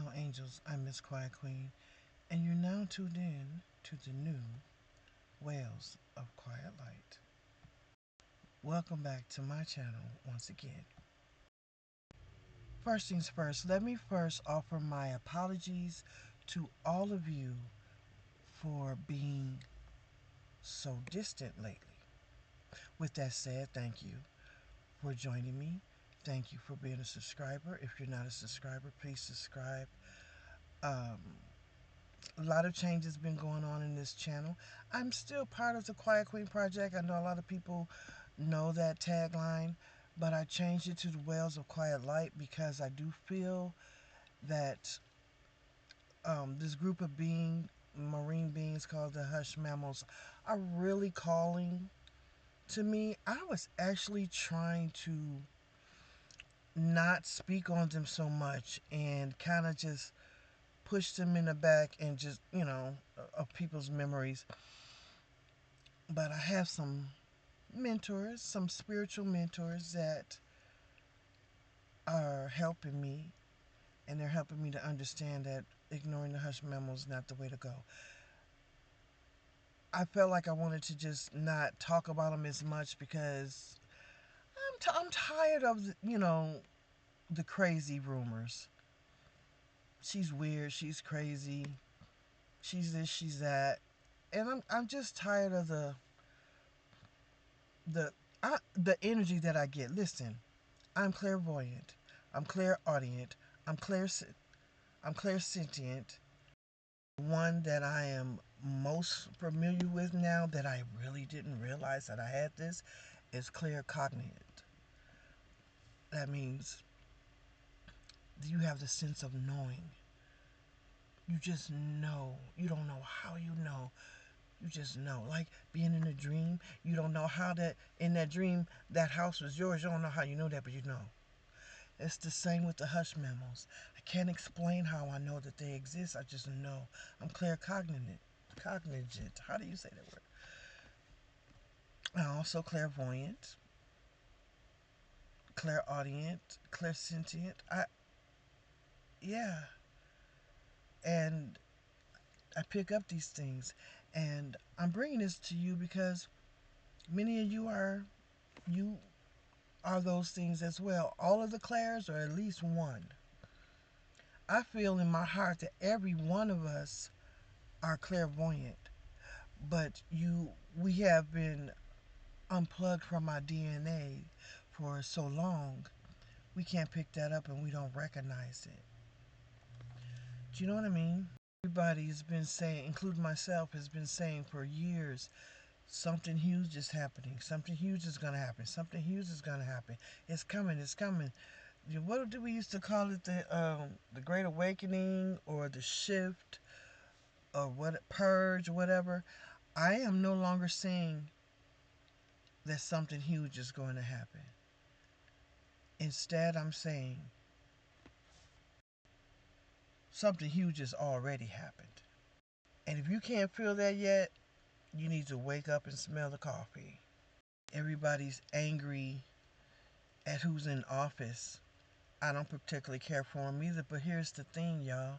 Hello, angels. I'm Miss Quiet Queen, and you're now tuned in to the new Whales of Quiet Light. Welcome back to my channel once again. First things first, let me first offer my apologies to all of you for being so distant lately. With that said, thank you for joining me. Thank you for being a subscriber. If you're not a subscriber, please subscribe. Um, a lot of change has been going on in this channel. I'm still part of the Quiet Queen Project. I know a lot of people know that tagline, but I changed it to the Whales of Quiet Light because I do feel that this group of marine beings called the hush mammals are really calling to me. I was actually trying to not speak on them so much and kind of just push them in the back and just, of people's memories. But I have some mentors, some spiritual mentors that are helping me, and they're helping me to understand that ignoring the hush memo is not the way to go. I felt like I wanted to just not talk about them as much because I'm tired of the crazy rumors. She's weird. She's crazy. She's this. She's that. And I'm just tired of the the energy that I get. Listen, I'm clairvoyant. I'm clairaudient. I'm clair I'm clairsentient. One that I am most familiar with now that I really didn't realize that I had this is claircognizant. That means you have the sense of knowing. You just know. You don't know how you know. You just know. Like being in a dream, you don't know how that in that dream that house was yours. You don't know how you know that, but you know. It's the same with the hush memos. I can't explain how I know that they exist. I just know. I'm claircognizant. Cognizant. How do you say that word? I'm also clairvoyant, clairaudient, clairsentient. Yeah. And I pick up these things. And I'm bringing this to you because many of you are those things as well. All of the clairs, or at least one. I feel in my heart that every one of us are clairvoyant, but we have been unplugged from our DNA for so long, we can't pick that up and we don't recognize it. Do you know what I mean? Everybody has been saying, including myself, has been saying for years, something huge is happening. Something huge is going to happen. Something huge is going to happen. It's coming. It's coming. What do we used to call it? The Great Awakening or the shift or what purge or whatever. I am no longer saying that something huge is going to happen. Instead, I'm saying something huge has already happened. And if you can't feel that yet, you need to wake up and smell the coffee. Everybody's angry at who's in office. I don't particularly care for them either, but here's the thing, y'all.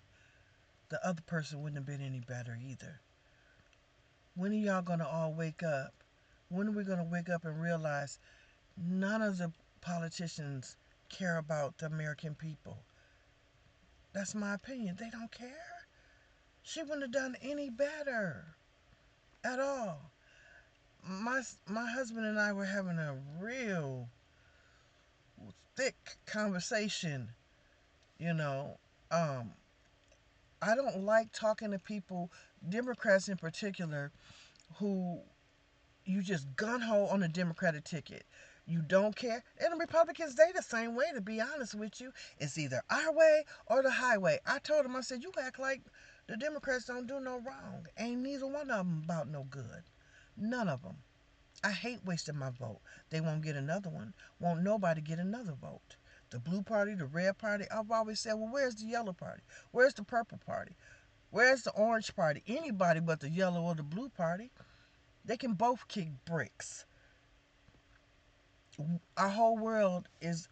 The other person wouldn't have been any better either. When are y'all going to all wake up? When are we going to wake up and realize none of the politicians care about the American people? That's my opinion. They don't care. She wouldn't have done any better at all. My husband and I were having a real thick conversation, you know. I don't like talking to people, Democrats in particular, who you just gun ho on the Democratic ticket. You don't care. And the Republicans, they the same way, to be honest with you. It's either our way or the highway. I told them, I said, you act like the Democrats don't do no wrong. Ain't neither one of them about no good. None of them. I hate wasting my vote. They won't get another one. Won't nobody get another vote. The blue party, the red party, I've always said, well, where's the yellow party? Where's the purple party? Where's the orange party? Anybody but the yellow or the blue party. They can both kick bricks. Our whole world is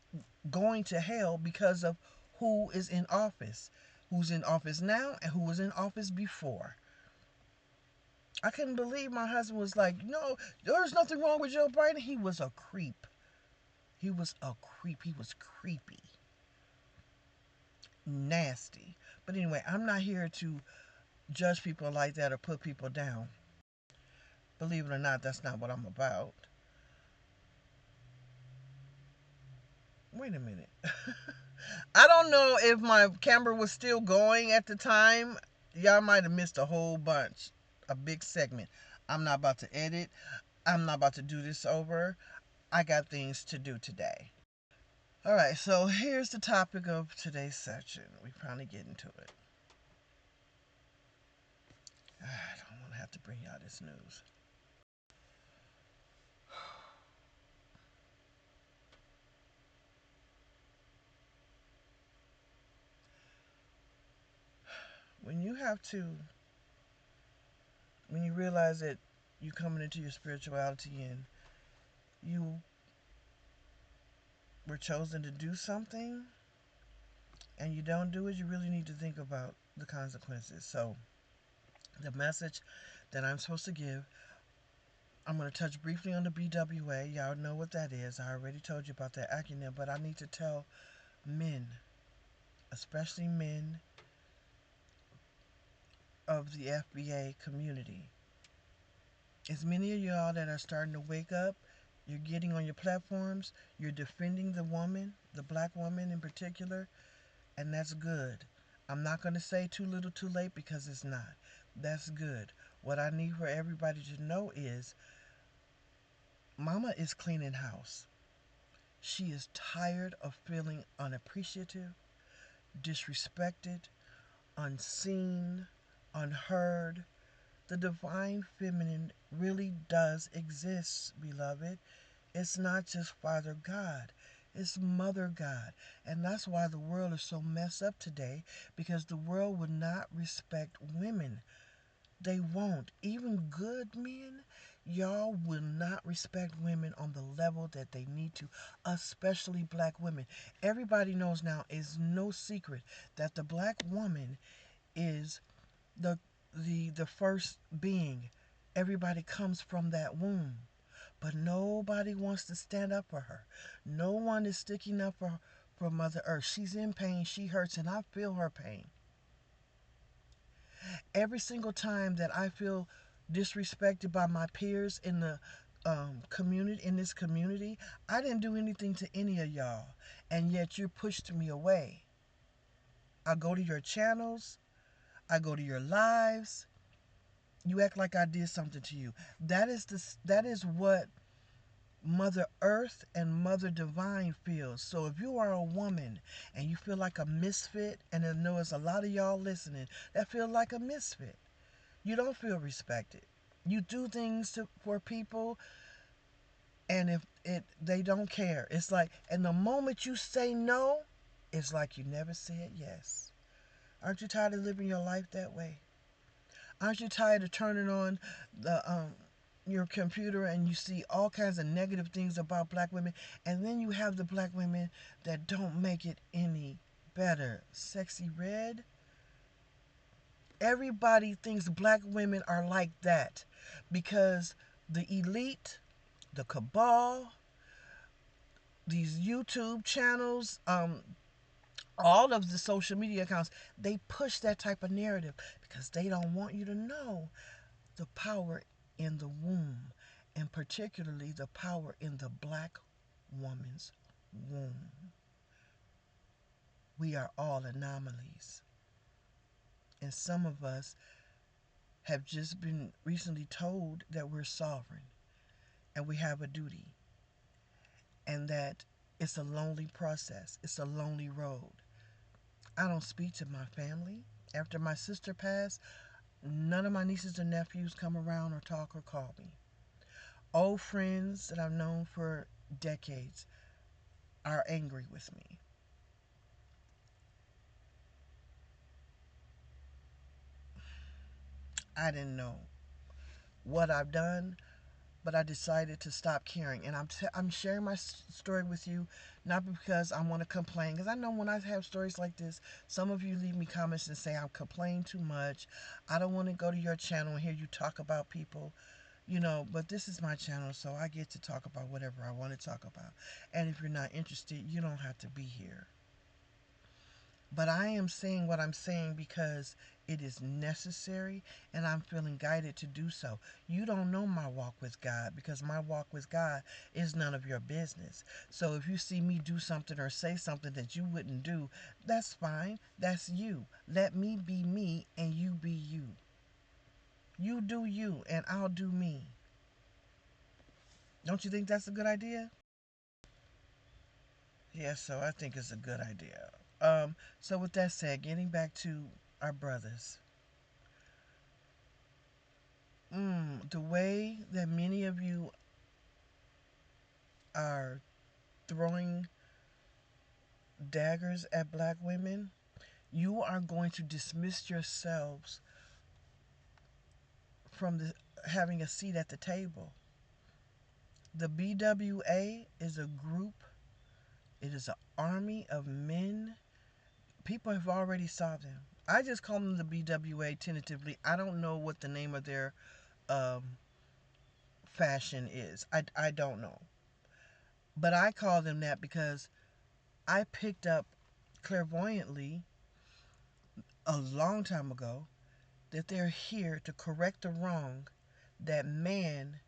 going to hell because of who is in office. who's in office now and who was in office before. I couldn't believe my husband was like, no, there's nothing wrong with Joe Biden. He was a creep. He was a creep. He was creepy. Nasty. But anyway, I'm not here to judge people like that or put people down. Believe it or not, that's not what I'm about. Wait a minute. I don't know if my camera was still going at the time. Y'all might have missed a whole bunch, a big segment. I'm not about to edit. I'm not about to do this over. I got things to do today. All right, so here's the topic of today's session. We finally get into it. I don't want to have to bring y'all this news. When you have to, when you realize that you're coming into your spirituality and you were chosen to do something and you don't do it, you really need to think about the consequences. So, the message that I'm supposed to give, I'm going to touch briefly on the BWA. Y'all know what that is. I already told you about that acronym, but I need to tell men, especially men of the FBA community. As many of y'all that are starting to wake up, you're getting on your platforms, you're defending the woman, the black woman in particular, and that's good. I'm not going to say too little too late because it's not. That's good. What I need for everybody to know is Mama is cleaning house. She is tired of feeling unappreciative, disrespected, unseen, unheard. The divine feminine really does exist, beloved. It's not just Father God, it's Mother God. And that's why the world is so messed up today, because the world would not respect women. They won't. Even good men, y'all will not respect women on the level that they need to, especially black women. Everybody knows now, it's no secret that the black woman is the the first being. Everybody comes from that womb. But nobody wants to stand up for her. No one is sticking up for Mother Earth. She's in pain, she hurts, and I feel her pain. Every single time that I feel disrespected by my peers in the community, in this community, I didn't do anything to any of y'all, and yet you pushed me away. I go to your channels, I go to your lives, you act like I did something to you. That is what Mother Earth and Mother Divine feels. So if you are a woman and you feel like a misfit, and I know there's a lot of y'all listening that feel like a misfit, you don't feel respected. You do things for people, and if they don't care. It's like, and the moment you say no, it's like you never said yes. Aren't you tired of living your life that way? Aren't you tired of turning on the your computer and you see all kinds of negative things about black women, and then you have the black women that don't make it any better? Sexy Red. Everybody thinks black women are like that because the elite, the cabal, these YouTube channels, all of the social media accounts, they push that type of narrative because they don't want you to know the power in the womb, and particularly the power in the black woman's womb. We are all anomalies. And some of us have just been recently told that we're sovereign and we have a duty, and that it's a lonely process, it's a lonely road. I don't speak to my family. After my sister passed, none of my nieces and nephews come around or talk or call me. Old friends that I've known for decades are angry with me. I didn't know what I've done, but I decided to stop caring. And I'm sharing my story with you, not because I want to complain, because I know when I have stories like this, some of you leave me comments and say I'm complaining too much. I don't want to go to your channel and hear you talk about people, but this is my channel, so I get to talk about whatever I want to talk about. And if you're not interested, you don't have to be here. But I am saying what I'm saying because it is necessary and I'm feeling guided to do so. You don't know my walk with God because my walk with God is none of your business. So if you see me do something or say something that you wouldn't do, that's fine. That's you. Let me be me and you be you. You do you and I'll do me. Don't you think that's a good idea? Yeah, so I think it's a good idea. So with that said, getting back to our brothers. The way that many of you are throwing daggers at black women, you are going to dismiss yourselves from having a seat at the table. The BWA is a group, it is an army of men. People have already saw them. I just call them the BWA tentatively. I don't know what the name of their um, fashion is. I don't know. But I call them that because I picked up clairvoyantly a long time ago that they're here to correct the wrong that man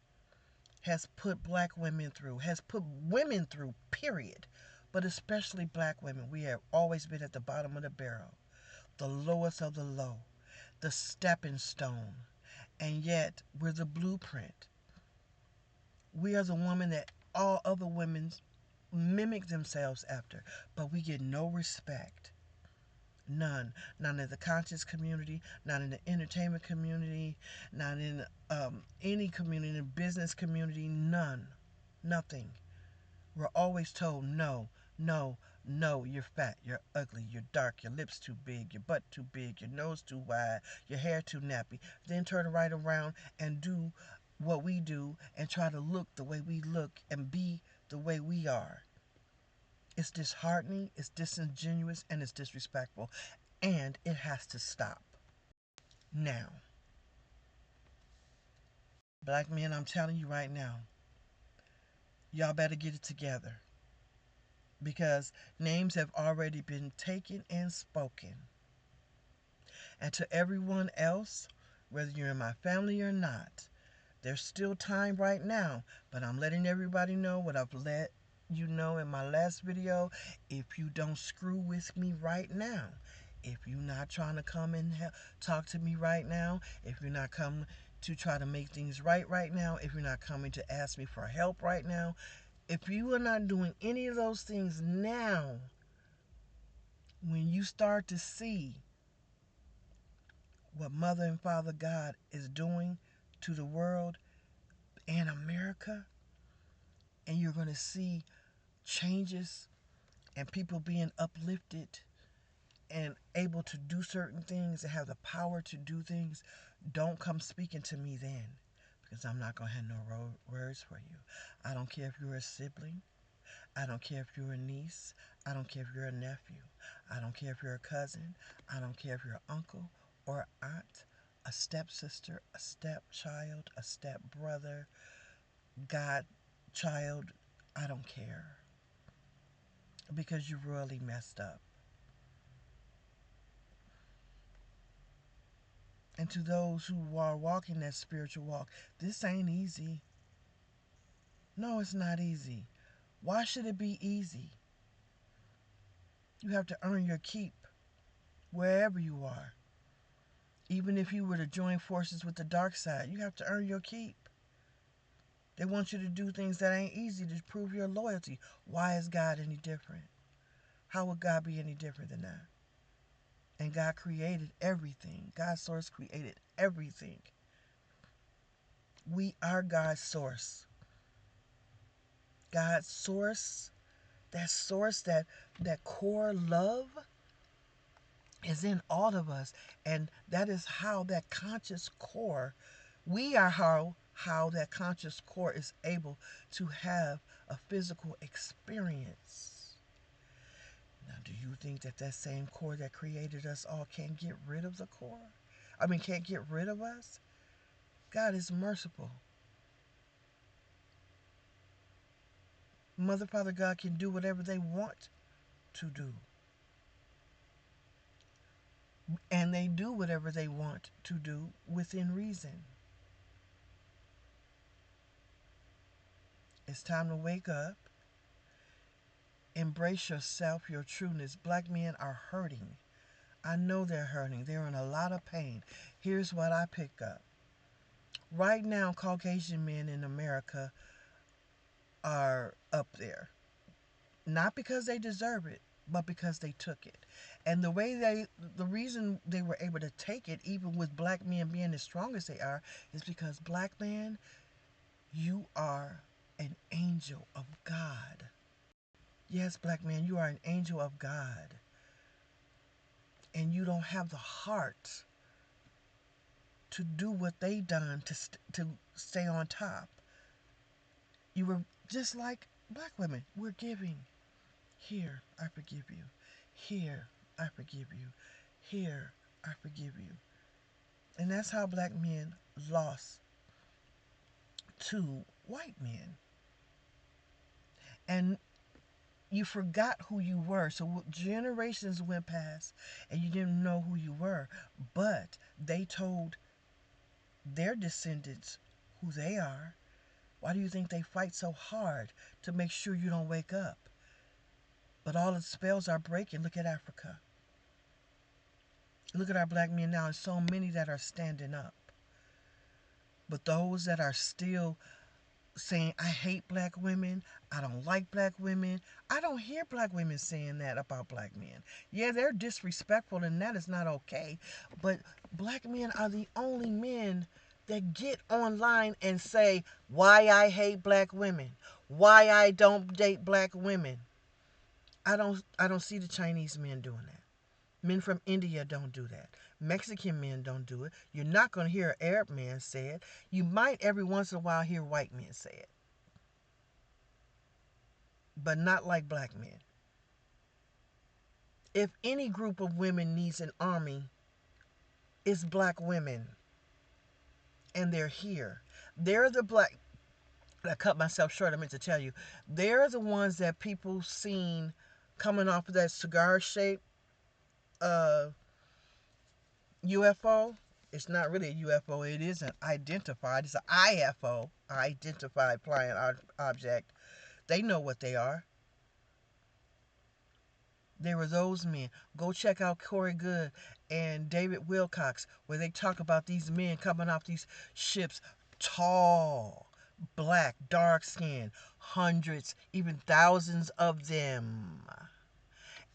has put black women through, has put women through, period. But especially black women. We have always been at the bottom of the barrel, the lowest of the low, the stepping stone. And yet, we're the blueprint. We are the woman that all other women mimic themselves after, but we get no respect. None. Not in the conscious community, not in the entertainment community, not in any community, in the business community, none. Nothing. We're always told no, no, no, you're fat, you're ugly, you're dark, your lips too big, your butt too big, your nose too wide, your hair too nappy. Then turn right around and do what we do and try to look the way we look and be the way we are. It's disheartening, it's disingenuous, and it's disrespectful. And it has to stop. Now, black men, I'm telling you right now, y'all better get it together. Because names have already been taken and spoken. And to everyone else, whether you're in my family or not, there's still time right now. But I'm letting everybody know what I've let you know in my last video. If you don't screw with me right now, if you're not trying to come and talk to me right now, if you're not coming to try to make things right now, if you're not coming to ask me for help right now, if you are not doing any of those things now, when you start to see what Mother and Father God is doing to the world and America, and you're going to see changes and people being uplifted and able to do certain things and have the power to do things, don't come speaking to me then, because I'm not going to have no words for you. I don't care if you're a sibling. I don't care if you're a niece. I don't care if you're a nephew. I don't care if you're a cousin. I don't care if you're an uncle or aunt, a stepsister, a stepchild, a stepbrother, godchild. I don't care, because you really messed up. And to those who are walking that spiritual walk, this ain't easy. No, it's not easy. Why should it be easy? You have to earn your keep wherever you are. Even if you were to join forces with the dark side, you have to earn your keep. They want you to do things that ain't easy to prove your loyalty. Why is God any different? How would God be any different than that? And God created everything. God's source created everything. We are God's source. God's source, that core love is in all of us. And that is how that conscious core, we are how how that conscious core is able to have a physical experience. Now, do you think that that same core that created us all can't get rid of the core? I mean, can't get rid of us? God is merciful. Mother, Father, God can do whatever they want to do. And they do whatever they want to do within reason. It's time to wake up. Embrace yourself, your trueness. Black men are hurting. I know they're hurting. They're in a lot of pain. Here's what I pick up. Right now, Caucasian men in America are up there. Not because they deserve it, but because they took it. And the reason they were able to take it, even with black men being as strong as they are, is because black man, you are an angel of God. Yes, black man, you are an angel of God. And you don't have the heart to do what they done to stay on top. You were just like black women. We're giving. Here, I forgive you. Here, I forgive you. Here, I forgive you. And that's how black men lost to white men. And you forgot who you were. So generations went past and you didn't know who you were. But they told their descendants who they are. Why do you think they fight so hard to make sure you don't wake up? But all the spells are breaking. Look at Africa. Look at our black men now. There's so many that are standing up. But those that are still saying, I hate black women, I don't like black women, I don't hear black women saying that about black men. Yeah, they're disrespectful and that is not okay. But black men are the only men that get online and say why I hate black women, why I don't date black women. I don't see the Chinese men doing that. Men from India don't do that. Mexican men don't do it. You're not going to hear an Arab man say it. You might every once in a while hear white men say it. But not like black men. If any group of women needs an army, it's black women. And they're here. They're the black. I cut myself short. I meant to tell you. They're the ones that people seen coming off of that cigar shaped UFO. It's not really a UFO. It isn't identified. It's an IFO, identified flying object. They know what they are. They were those men. Go check out Corey Good and David Wilcox, where they talk about these men coming off these ships, tall, black, dark skin, hundreds, even thousands of them.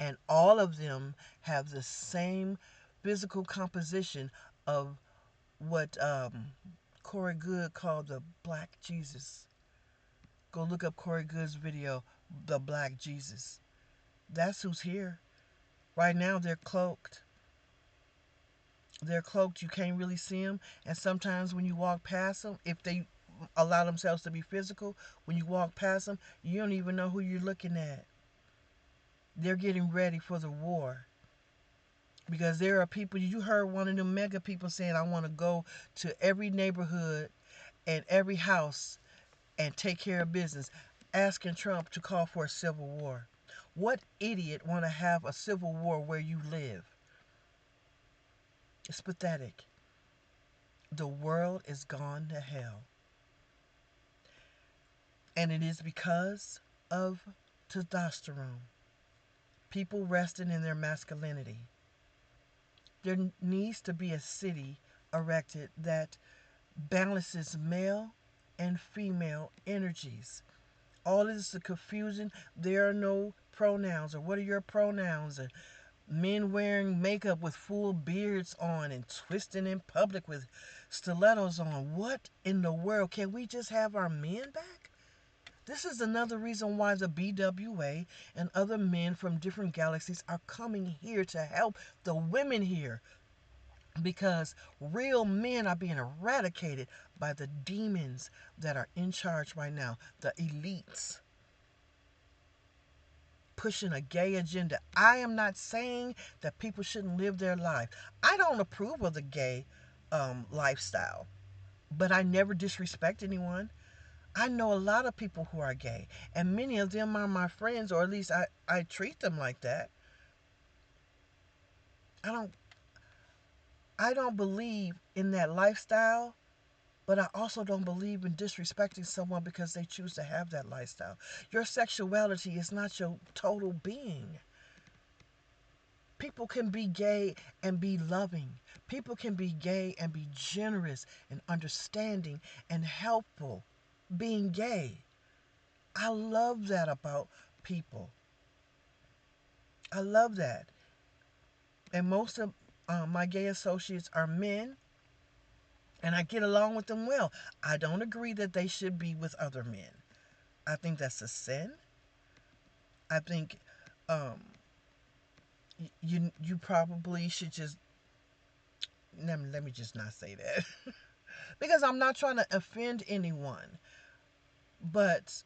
And all of them have the same physical composition of what Corey Good called the Black Jesus. Go look up Corey Good's video, The Black Jesus. That's who's here. Right now, they're cloaked. They're cloaked. You can't really see them. And sometimes when you walk past them, if they allow themselves to be physical, when you walk past them, you don't even know who you're looking at. They're getting ready for the war. Because there are people, you heard one of them mega people saying, I want to go to every neighborhood and every house and take care of business, asking Trump to call for a civil war. What idiot want to have a civil war where you live? It's pathetic. The world is gone to hell. And it is because of testosterone. People resting in their masculinity. There needs to be a city erected that balances male and female energies. All of this is confusion. There are no pronouns, or what are your pronouns? And men wearing makeup with full beards on and twisting in public with stilettos on. What in the world? Can we just have our men back? This is another reason why the BWA and other men from different galaxies are coming here to help the women here. because real men are being eradicated by the demons that are in charge right now, the elites pushing a gay agenda. I am not saying that people shouldn't live their life. I don't approve of the gay lifestyle, but I never disrespect anyone. I know a lot of people who are gay, and many of them are my friends, or at least I treat them like that. I don't I don't believe in that lifestyle, but I also don't believe in disrespecting someone because they choose to have that lifestyle. Your sexuality is not your total being. People can be gay and be loving. People can be gay and be generous and understanding and helpful. Being gay. I love that about people. I love that. And most of my gay associates are men, and I get along with them well. I don't agree that they should be with other men. I think that's a sin. I think um, you probably should just let me just not say that because I'm not trying to offend anyone. But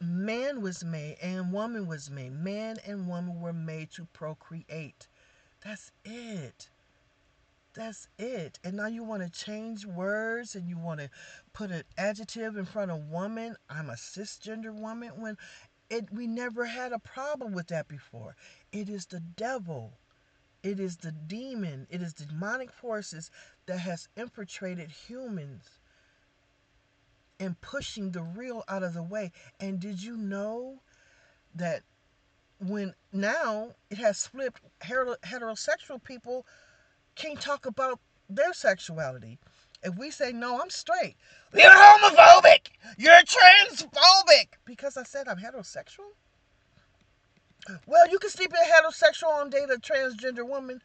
man was made and woman was made. Man and woman were made to procreate. That's it. That's it. And now you want to change words and you want to put an adjective in front of woman. I'm a cisgender woman when we never had a problem with that before. It is the devil. It is the demon. It is demonic forces that has infiltrated humans and pushing the real out of the way. And did you know that when now it has flipped, heterosexual people can't talk about their sexuality? If we say, no, I'm straight, you're homophobic, you're transphobic. Because I said I'm heterosexual? Well, you can sleep in heterosexual and date a transgender woman.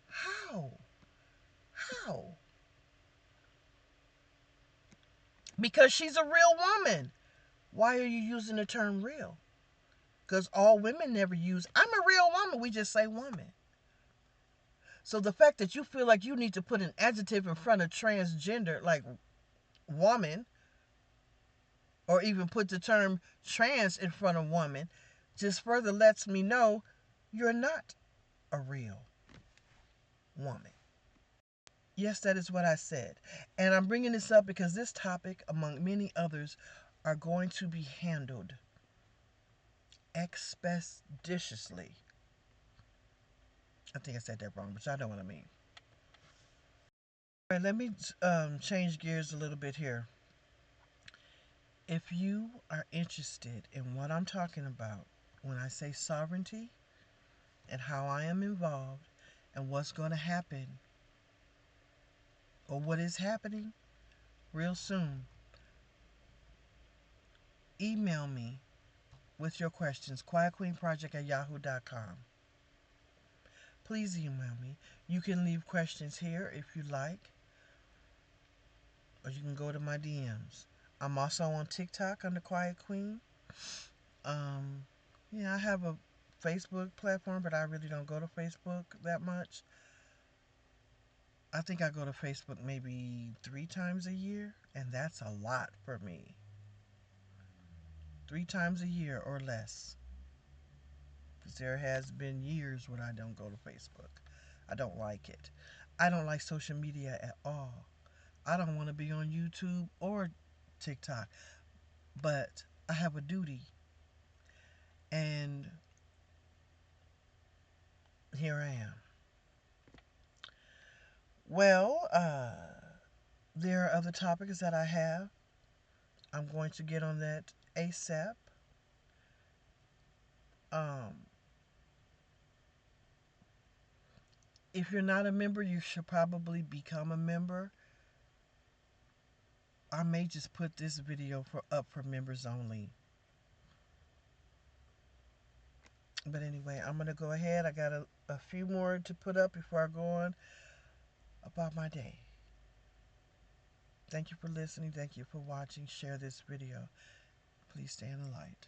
How? How? Because she's a real woman. Why are you using the term real? Because all women never use, I'm a real woman. We just say woman. So the fact that you feel like you need to put an adjective in front of transgender, like woman, or even put the term trans in front of woman, just further lets me know you're not a real woman. Yes, that is what I said. And I'm bringing this up because this topic, among many others, are going to be handled expeditiously. I think I said that wrong, but y'all know what I mean. All right, let me change gears a little bit here. If you are interested in what I'm talking about when I say sovereignty and how I am involved and what's going to happen or what is happening real soon, email me with your questions, quietqueenproject@yahoo.com. Please email me. You can leave questions here if you like, or you can go to my DMs. I'm also on TikTok under Quiet Queen. Um, yeah, I have a Facebook platform, but I really don't go to Facebook that much. I think I go to Facebook maybe 3 times a year, and that's a lot for me. 3 times a year or less. Because there has been years when I don't go to Facebook. I don't like it. I don't like social media at all. I don't want to be on YouTube or TikTok, but I have a duty. And here I am. Well, there are other topics that I have. I'm going to get on that ASAP. Um, if you're not a member, you should probably become a member. I may just put this video up for members only. But anyway, I'm going to go ahead. I got a few more to put up before I go on about my day. Thank you for listening. Thank you for watching. Share this video. Please stay in the light.